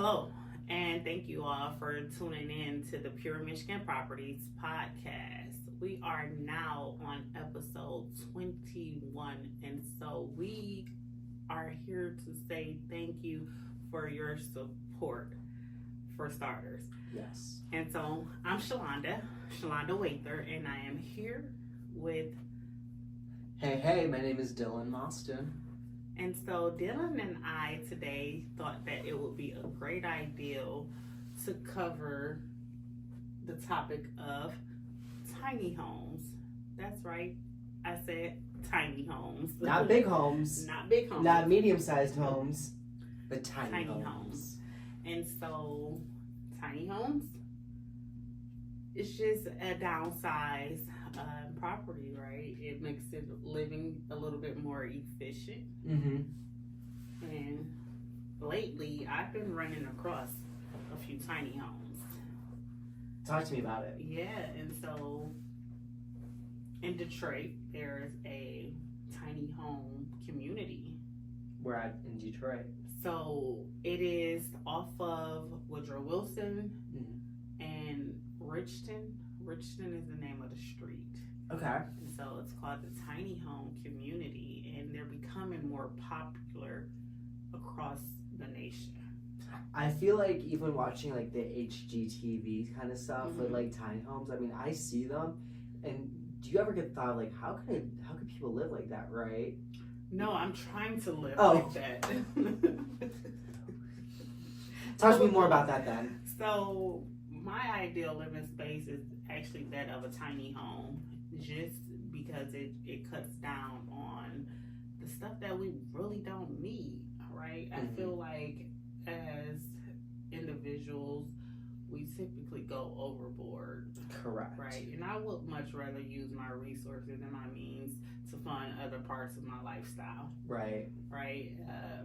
Hello, and thank you all for tuning in to the Pure Michigan Properties podcast. We are now on episode 21, and so we are here to say thank you for your support, for starters. Yes. And so I'm Shalonda Wather, and I am here with. Hey, my name is Dylan Mostyn. And so Dylan and I today thought that it would be a great idea to cover the topic of tiny homes. That's right. I said tiny homes. Not big homes. Not big homes. Not medium-sized homes. But tiny homes. And so tiny homes, it's just a downsized property, right? It makes it living a little bit more efficient. Mm-hmm. And lately, I've been running across a few tiny homes. Talk to me about it. Yeah, and so in Detroit, there's a tiny home community. We're at in Detroit. So it is off of Woodrow Wilson and Richton. Richton is the name of the street. Okay. And so it's called the Tiny Home Community, and they're becoming more popular across the nation. I feel like even watching like the HGTV kind of stuff with like tiny homes, I mean, I see them, and do you ever get thought like how could people live like that, right? No, I'm trying to live like that. Talk to me more about that then. So my ideal living space is actually that of a tiny home, just because it cuts down on the stuff that we really don't need, right? I feel like as individuals, we typically go overboard. Correct. Right? And I would much rather use my resources and my means to fund other parts of my lifestyle. Right. Right?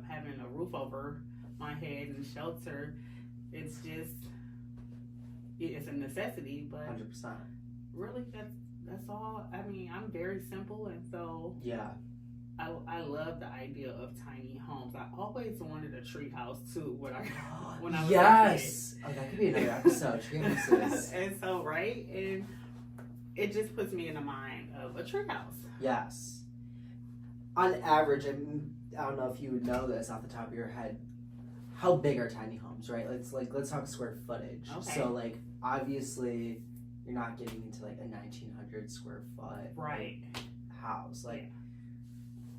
Having a roof over my head and shelter, it's a necessity, but 100%. really that's all. I mean, I'm very simple, and so yeah, I love the idea of tiny homes. I always wanted a tree house too when I was yes. Oh, that could be another episode. Tree houses. And so and it just puts me in the mind of a tree house. Yes. On average, I don't know if you would know this off the top of your head. How big are tiny homes, right? Let's talk square footage. Okay. So obviously you're not getting into a 1,900 square foot house.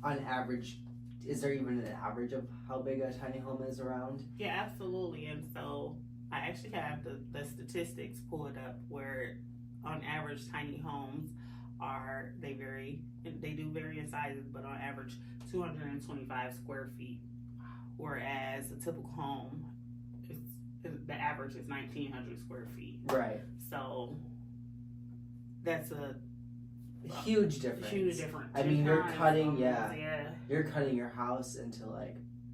On average, is there even an average of how big a tiny home is around? Yeah, absolutely. And so I actually have the statistics pulled up where on average tiny homes they do vary in sizes, but on average 225 square feet. Whereas a typical home, the average is 1,900 square feet. Right. So that's a huge difference. Huge difference. I mean, you're cutting you're cutting your house into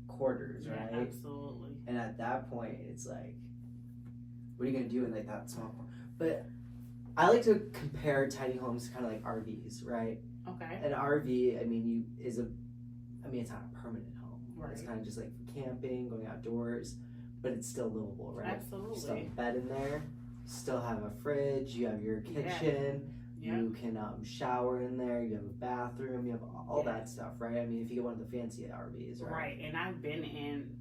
quarters, right? Absolutely. And at that point, it's what are you gonna do in that small corner? But I like to compare tiny homes to kind of like RVs, right? Okay. An RV, it's not a permanent home. Right. It's kind of just for camping, going outdoors, but it's still livable, right? Absolutely. You still have a bed in there, still have a fridge, you have your kitchen, you can shower in there, you have a bathroom, you have all that stuff, right? I mean, if you get one of the fancy RVs, right? Right, and I've been in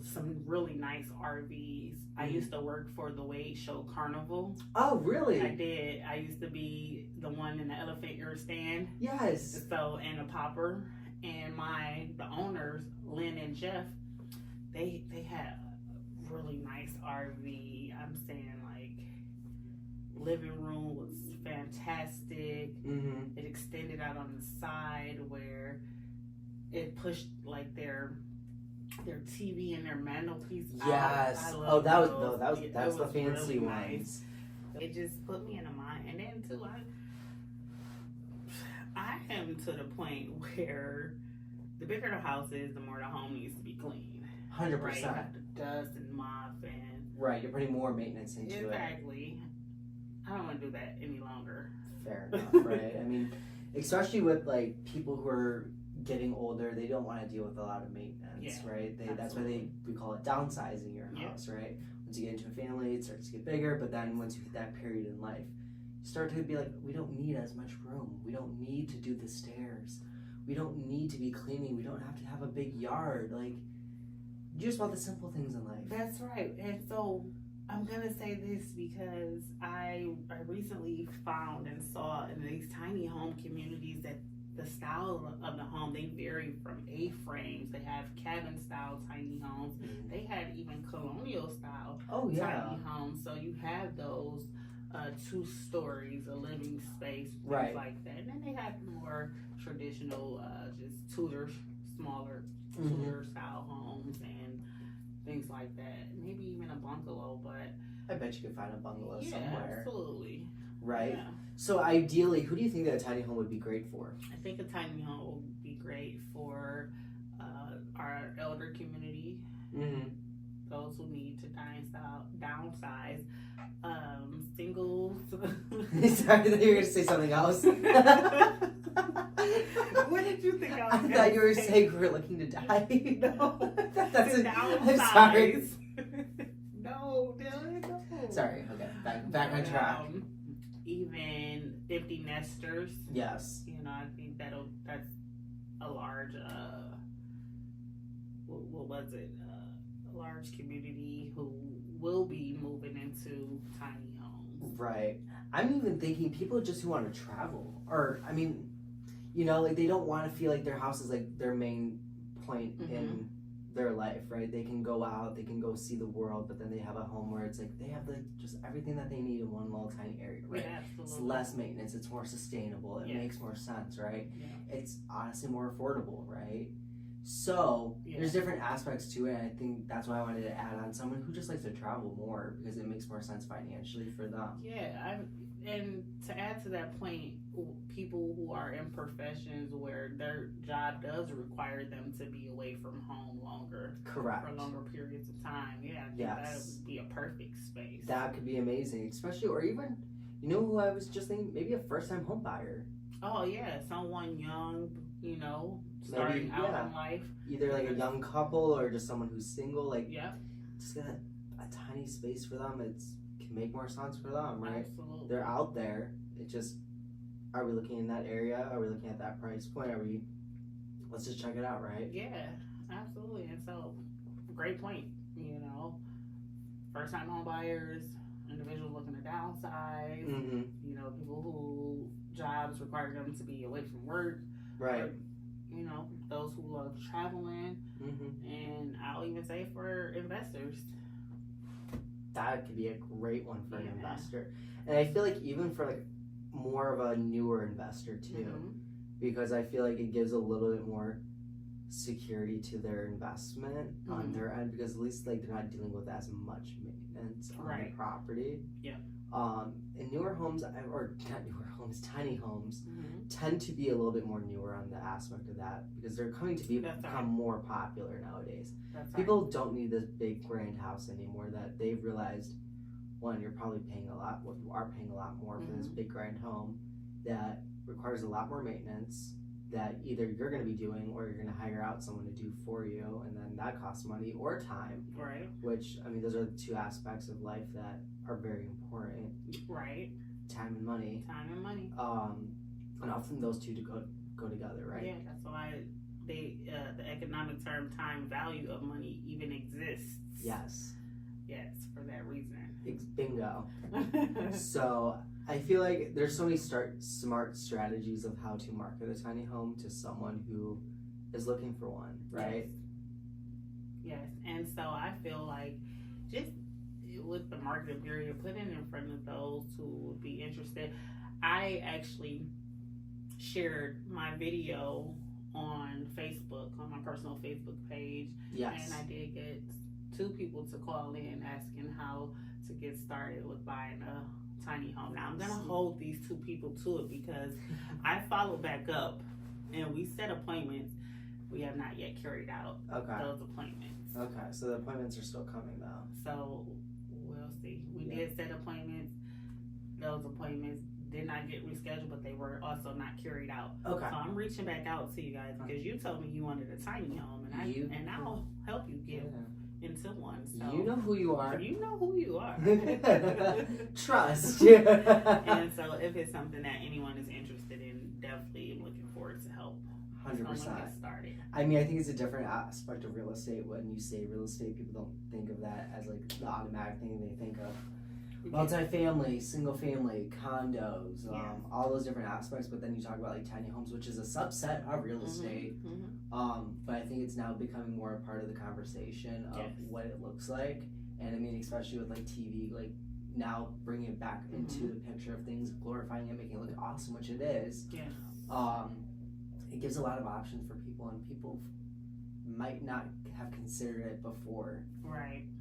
some really nice RVs. I used to work for the Wade Show Carnival. Oh, really? I did. I used to be the one in the elephant ear stand. Yes. So, and a popper. And the owners, Lynn and Jeff, they had a really nice RV. I'm saying living room was fantastic. It extended out on the side where it pushed their TV and their mantelpiece. Yes. I that's the fancy really ones. Nice. It just put me in a mind, and then too, I am to the point where the bigger the house is, the more the home needs to be clean. 100%. Right? You have to dust and mop and. Right, you're putting more maintenance into it. Exactly. I don't want to do that any longer. Fair enough, right? I mean, especially with people who are getting older, they don't want to deal with a lot of maintenance. right? That's why we call it downsizing your house, right? Once you get into a family, it starts to get bigger, but then once you hit that period in life, you start to be like, we don't need as much room. We don't need to do the stairs. We don't need to be cleaning. We don't have to have a big yard. Like, you just want the simple things in life. That's right. And so I'm gonna say this because I recently found and saw in these tiny home communities that the style of the home, they vary from A-frames. They have cabin style tiny homes. Mm-hmm. They had even colonial style tiny homes. So you have those 2 stories, a living space, things like that. And then they have more traditional, just smaller Tudor style homes and things like that. Maybe even a bungalow, but I bet you could find a bungalow somewhere. Absolutely. Right? Yeah. So ideally, who do you think that a tiny home would be great for? I think a tiny home would be great for our elder community. Mm-hmm. Those who need to downsize. Singles. Sorry, I thought you were going to say something else. What did you think I was I thought you were saying we were looking to die. No. That's I'm sorry. No, Dylan, no. Sorry, okay. Back on track. Even empty nesters. Yes. You know, I think that's a large what was it? A large community who will be moving into tiny homes. Right. I'm even thinking people just who want to travel. Or, I mean, you know, like they don't want to feel like their house is like their main point in their life, right? They can go out, they can go see the world, but then they have a home where it's like they have like just everything that they need in one little tiny area, right? Yeah, absolutely. It's less maintenance, it's more sustainable, it makes more sense, right? Yeah. It's honestly more affordable, right? So there's different aspects to it, and I think that's why I wanted to add on someone who just likes to travel more because it makes more sense financially for them. Yeah, and to add to that point, people who are in professions where their job does require them to be away from home longer. Correct. For longer periods of time. Yeah, I think that would be a perfect space. That could be amazing, especially, or even, you know who I was just thinking, maybe a first-time home buyer. Oh, yeah, someone young, you know, starting out in life. Either like a young couple or just someone who's single, like, just get a tiny space for them. It can make more sense for them, right? Absolutely. They're out there. It just, are we looking in that area? Are we looking at that price point? Let's just check it out, right? Yeah, absolutely. And so, great point, you know, first time home buyers, individuals looking to downsize, you know, people who jobs require them to be away from work, right? Or, you know, those who love traveling, and I'll even say for investors. That could be a great one for an investor. And I feel like even for like more of a newer investor too, because I feel like it gives a little bit more security to their investment on their end, because at least like they're not dealing with as much maintenance on the property. Yeah. And newer homes, or not newer homes, tiny homes, tend to be a little bit more newer on the aspect of that because they're coming to become more popular nowadays. People don't need this big grand house anymore. That they've realized, one, you're probably paying a lot. Well, you are paying a lot more for this big grand home that requires a lot more maintenance. That either you're going to be doing or you're going to hire out someone to do for you, and then that costs money or time. Right. Which, I mean, those are the 2 aspects of life that are very important. Right. Time and money. Time and money. And often those 2 go together, right? Yeah, that's why the economic term time value of money even exists. Yes. Yes, for that reason. Bingo. So I feel like there's so many smart strategies of how to market a tiny home to someone who is looking for one, right? Yes. And so I feel like just with the marketing period, put it in front of those who would be interested. I actually shared my video on Facebook, on my personal Facebook page. Yes. And I did get 2 people to call in asking how to get started with buying a tiny home. Now I'm gonna hold these 2 people to it because I followed back up and we set appointments. We have not yet carried out those appointments. Okay, so the appointments are still coming though. So we'll see. We did set appointments. Those appointments did not get rescheduled, but they were also not carried out. Okay. So I'm reaching back out to you guys because you told me you wanted a tiny home, and I'll help you get into one. So you know who you are. You know who you are. Trust. And so if it's something that anyone is interested in, definitely looking forward to help. 100%. Get started. I mean, I think it's a different aspect of real estate. When you say real estate, people don't think of that as like the automatic thing they think of. Multifamily, single family, condos, all those different aspects. But then you talk about like tiny homes, which is a subset of real estate. But I think it's now becoming more a part of the conversation of what it looks like. And I mean, especially with like TV, like now bringing it back into the picture of things, glorifying it, making it look awesome, which it is. It gives a lot of options for people, and people might not have considered it before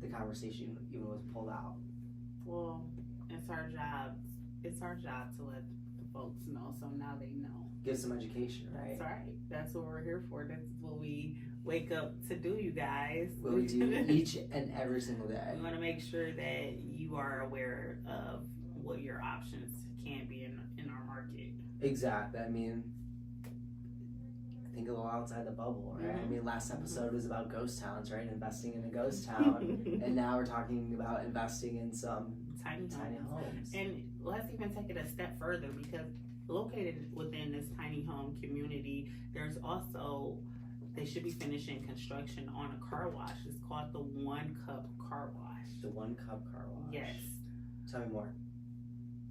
the conversation even was pulled out. Well, it's our job. It's our job to let the folks know, so now they know. Give some education, right? That's right. That's what we're here for. That's what we wake up to do, you guys. What we do each and every single day. We want to make sure that you are aware of what your options can be in our market. Exactly. I mean, think a little outside the bubble, right? I mean, last episode was about ghost towns, right? Investing in a ghost town. And now we're talking about investing in some tiny homes. And let's even take it a step further, because located within this tiny home community, there's also, they should be finishing construction on a car wash. It's called the 1 Cup Car Wash. The 1 Cup Car Wash. Yes. Tell me more.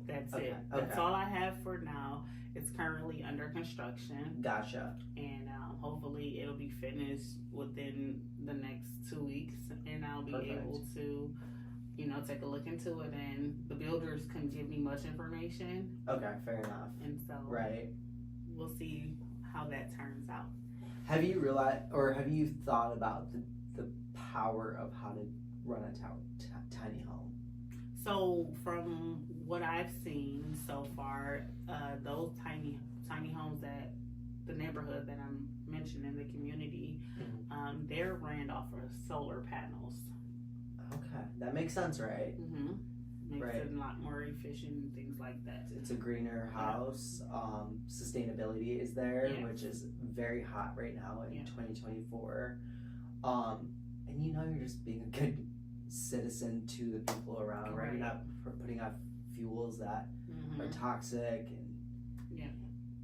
That's it. That's all I have for now. It's currently under construction. Gotcha. And hopefully it'll be finished within the next 2 weeks, and I'll be able to, take a look into it. And the builders couldn't give me much information. Okay, fair enough. And so we'll see how that turns out. Have you realized, or have you thought about the power of how to run a tiny home? So from what I've seen so far, those tiny homes that the neighborhood that I'm mentioning in the community, they're ran off of solar panels. Okay, that makes sense, right? Makes it a lot more efficient and things like that. It's a greener house. Sustainability is there, which is very hot right now in 2024. And you're just being a good citizen to the people around, right? You're not putting out fuels that are toxic, and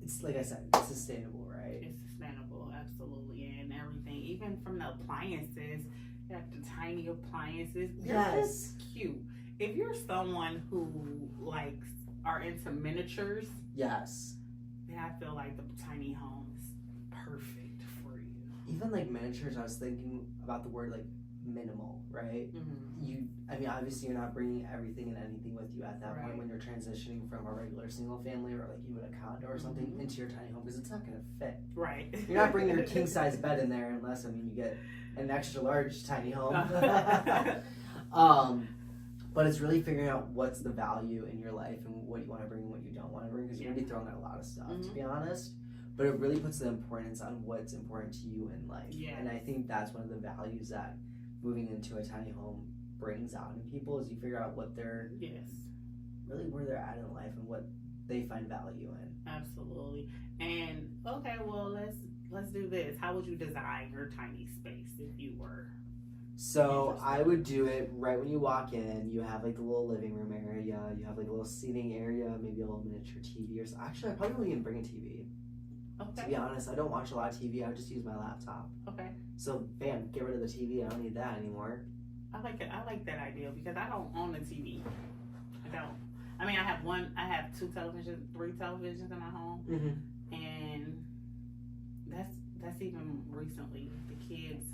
it's like I said, it's sustainable, right? It's sustainable, absolutely, and everything, even from the appliances. You have the tiny appliances. They're so cute. If you're someone who are into miniatures, then I feel like the tiny home is perfect for you. Even like miniatures, I was thinking about the word like minimal, right? Obviously you're not bringing everything and anything with you at that point when you're transitioning from a regular single family or like even a condo or something into your tiny home, because it's not going to fit. Right. You're not bringing your king size bed in there unless you get an extra large tiny home. But it's really figuring out what's the value in your life and what you want to bring and what you don't want to bring, because you're going to be throwing out a lot of stuff, to be honest. But it really puts the importance on what's important to you in life. And I think that's one of the values that moving into a tiny home brings out in people, is you figure out what they're really where they're at in life and what they find value in. Absolutely. And okay, well, let's do this. How would you design your tiny space if you were? So I would do it right when you walk in. You have like the little living room area. You have like a little seating area, maybe a little miniature TV or something. Actually, I probably wouldn't even bring a TV. Okay. To be honest, I don't watch a lot of TV. I would just use my laptop. Okay. So bam, get rid of the TV. I don't need that anymore. I like it. I like that idea because I don't own a TV. I don't. I mean, I have 3 televisions in my home, and that's even recently. The kids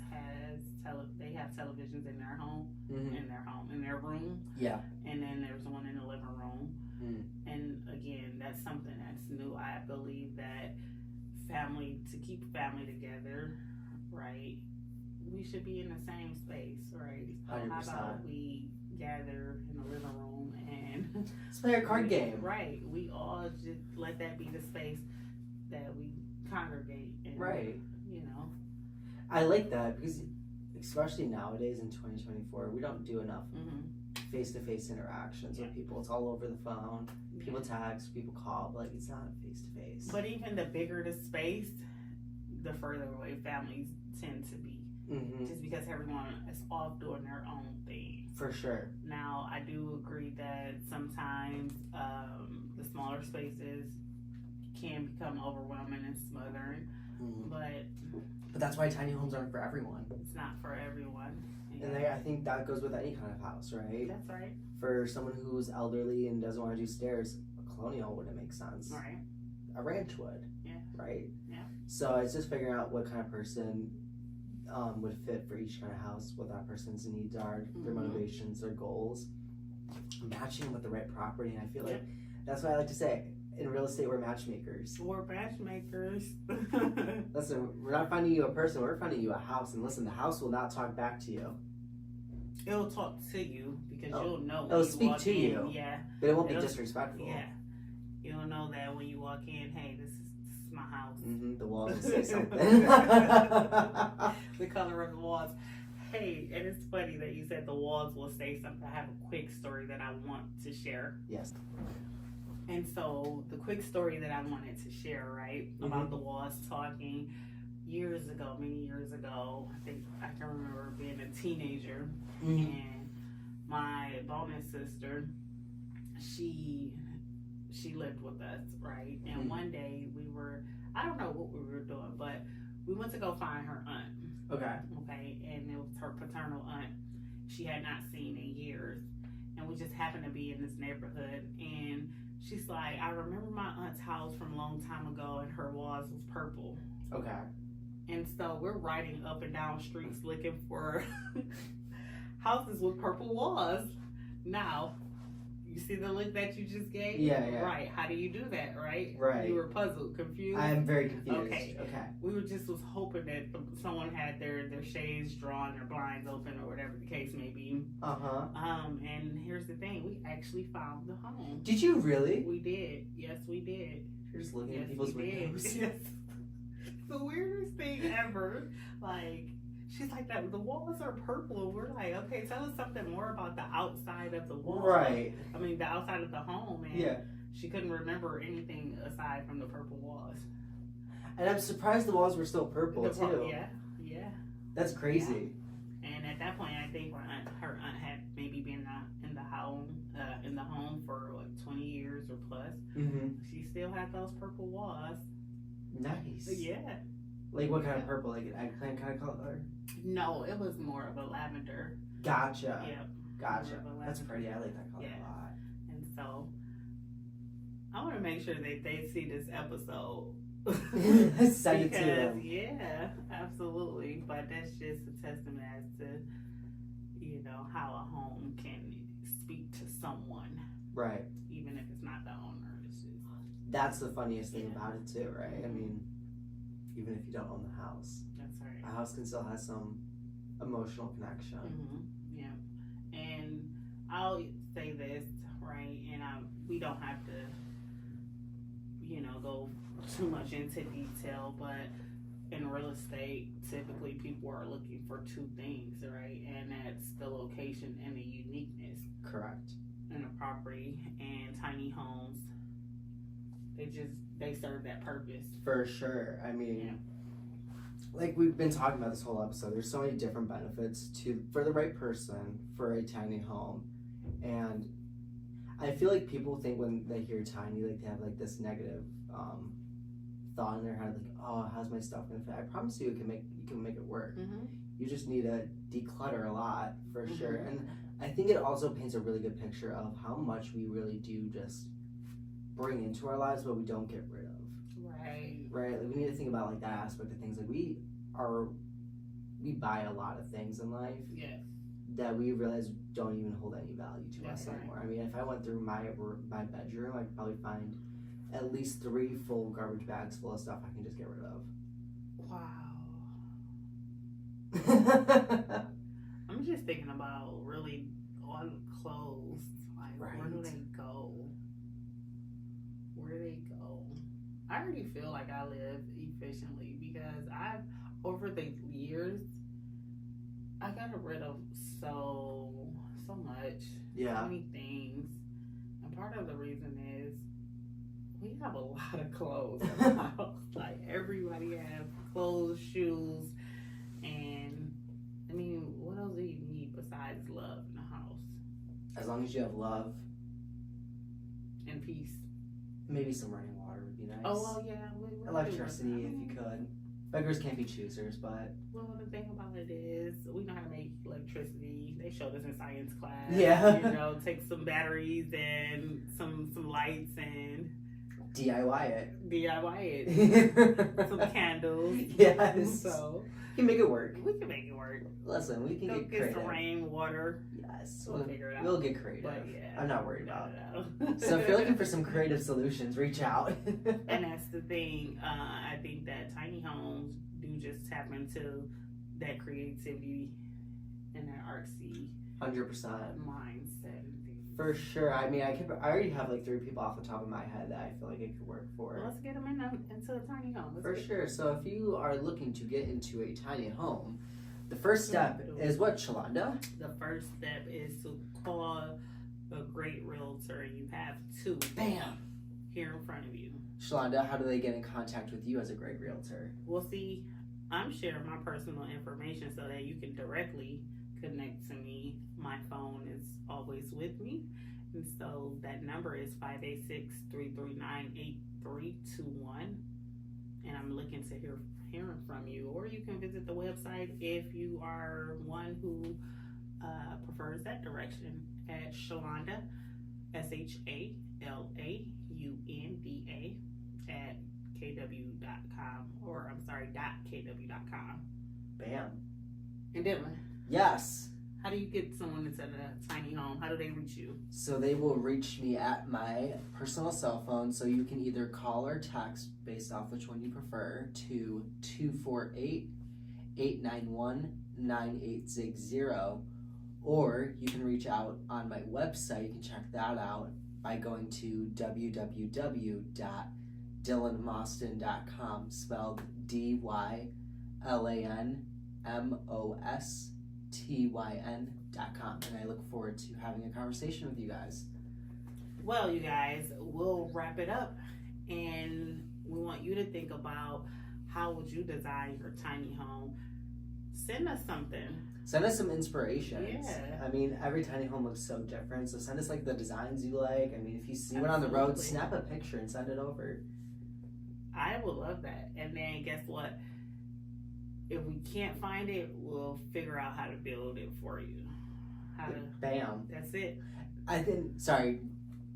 they have televisions in their home, in their room. Yeah. And then there's one in the living room. And again, that's something that's new. I believe that to keep family together, right? We should be in the same space, right? So 100%. how about we gather in the living room and let's play a card game. Right. We all just let that be the space that we congregate in. Right. I like that, because especially nowadays in 2024, we don't do enough face-to-face interactions with people. It's all over the phone. People text, people call, but like it's not face-to-face. But even the bigger the space, the further away families tend to be. Just because everyone is off doing their own thing. For sure. Now, I do agree that sometimes the smaller spaces can become overwhelming and smothering, but that's why tiny homes aren't for everyone. It's not for everyone. And I think that goes with any kind of house, right? That's right. For someone who's elderly and doesn't want to do stairs, a colonial wouldn't make sense. Right. A ranch would. Yeah. Right? Yeah. So it's just figuring out what kind of person would fit for each kind of house, what that person's needs are, their motivations, their goals, matching with the right property. And I feel like that's what I like to say. In real estate, we're matchmakers. We're matchmakers. Listen, we're not finding you a person, we're finding you a house. And listen, the house will not talk back to you. It'll talk to you because you'll know. It'll speak to you. Yeah. But it won't be disrespectful. Yeah. You'll know that when you walk in, hey, this is my house. The walls will say something. The color of the walls. Hey, and it's funny that you said the walls will say something. I have a quick story that I want to share. Yes. And so the quick story that I wanted to share, right, about the walls talking, years ago, many years ago, I think I can remember being a teenager, and my bonus sister, she lived with us, right? And one day we were, I don't know what we were doing, but we went to go find her aunt. Okay, and it was her paternal aunt. She had not seen in years, and we just happened to be in this neighborhood, and she's like, I remember my aunt's house from a long time ago, and her walls was purple. Okay. And so we're riding up and down streets looking for houses with purple walls. Now, you see the look that you just gave? Yeah. Right. How do you do that, right? Right. You were puzzled, confused? I am very confused. Okay. We were just was hoping that someone had their shades drawn, their blinds open, or whatever the case may be. And here's the thing. We actually found the home. Did you really? We did. Yes, we did. You're just looking at people's windows. Yes. The weirdest thing ever. Like, she's like, that the walls are purple, and we're like, okay, tell us something more about the outside of the wall. Right. I mean, the outside of the home, and she couldn't remember anything aside from the purple walls. And I'm surprised the walls were still purple too. Yeah. That's crazy. Yeah. And at that point, I think her aunt had maybe been in the home for like 20 years or plus. She still had those purple walls. Nice. Yeah. Like what kind of purple? Like an eggplant kind of color? No, it was more of a lavender. Gotcha. Yeah. Gotcha. That's pretty. I like that color a lot. And so I want to make sure that they see this episode. Send it to them. Yeah, absolutely. But that's just a testament as to, how a home can speak to someone. Right. Even if it's not the owner. It's just, that's the funniest thing about it too, right? I mean, even if you don't own the house. That's right. A house can still have some emotional connection. Yeah. And I'll say this, right? And we don't have to, go too much into detail, but in real estate, typically people are looking for two things, right? And that's the location and the uniqueness. Correct. In a property, and tiny homes, they serve that purpose. For sure. I mean, like we've been talking about this whole episode, there's so many different benefits for the right person for a tiny home. And I feel like people think when they hear tiny, like they have like this negative thought in their head, like, oh, how's my stuff gonna fit? I promise you, you can make it work. You just need to declutter a lot, for sure. And I think it also paints a really good picture of how much we really do just bring into our lives, but we don't get rid of. Right. Like we need to think about like that aspect of things. Like we buy a lot of things in life. Yeah. That we realize don't even hold any value to us anymore. I mean, if I went through my bedroom, I'd probably find at least 3 full garbage bags full of stuff I can just get rid of. Wow. I'm just thinking about really all the clothes. Like, where do they go? I already feel like I live efficiently because over the years, I got rid of so much. Yeah. So many things. And part of the reason is we have a lot of clothes in the house. Like, everybody has clothes, shoes, and I mean, what else do you need besides love in the house? As long as you have love. And peace. Maybe some running water would be nice. Oh, well, yeah. Electricity, if you could. Beggars can't be choosers, but... Well, the thing about it is, we know how to make electricity. They showed us in science class. Yeah. You know, take some batteries and some lights and... DIY it. Some candles. Yes. So... We can make it work. We can make it work. Listen, we can get creative. Some rain, water. Yes. We'll figure it out. We'll get creative. But yeah, I'm not worried about it. So if you're looking for some creative solutions, reach out. And that's the thing. I think that tiny homes do just tap into that creativity and that artsy 100% mindset and things. For sure. I mean, I already have like 3 people off the top of my head that I feel like it could work for. Well, let's get them into a tiny home. For sure. So if you are looking to get into a tiny home, the first step is what, Shalonda? The first step is to call a great realtor, and you have 2. Bam! Here in front of you. Shalonda, how do they get in contact with you as a great realtor? Well, see, I'm sharing my personal information so that you can directly connect to me. My phone is always with me. And so that number is 586-339-8321. And I'm looking to hearing from you. Or you can visit the website if you are one who prefers that direction at Shalonda, SHALAUNDA at kw.com, or I'm sorry, .kw.com. Bam. And Dylan, yes. How do you get someone into the tiny home? How do they reach you? So they will reach me at my personal cell phone. So you can either call or text, based off which one you prefer, to 248-891-9860. Or you can reach out on my website. You can check that out by going to www.dylanmoston.com, spelled DYLANMOSTYN.com. And I look forward to having a conversation with you guys. Well, you guys, we'll wrap it up. And we want you to think about, how would you design your tiny home? Send us something. Send us some inspirations. Yeah. I mean, every tiny home looks so different. So send us like the designs you like. I mean, if you see one on the road, snap a picture and send it over. I would love that. And then guess what? If we can't find it, we'll figure out how to build it for you. Bam. That's it. I think, sorry,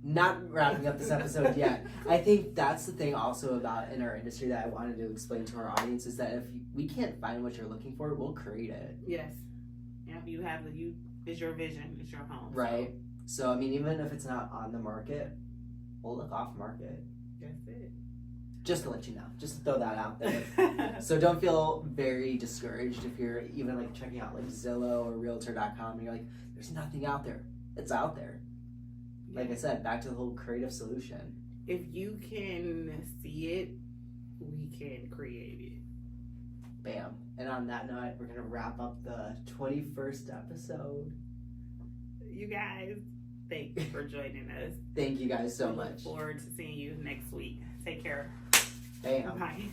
not wrapping up this episode yet. I think that's the thing also about in our industry that I wanted to explain to our audience is that if we can't find what you're looking for, we'll create it. Yes. Yeah, it's your vision, it's your home. Right. So, I mean, even if it's not on the market, we'll look off market. That's it. Just to let you know, just to throw that out there. So don't feel very discouraged if you're even like checking out like Zillow or Realtor.com and you're like, there's nothing out there. It's out there. Like I said, back to the whole creative solution. If you can see it, we can create it. Bam. And on that note, we're going to wrap up the 21st episode. You guys, thank you for joining us. Thank you guys so much. Look forward to seeing you next week. Take care. Bam. Bye.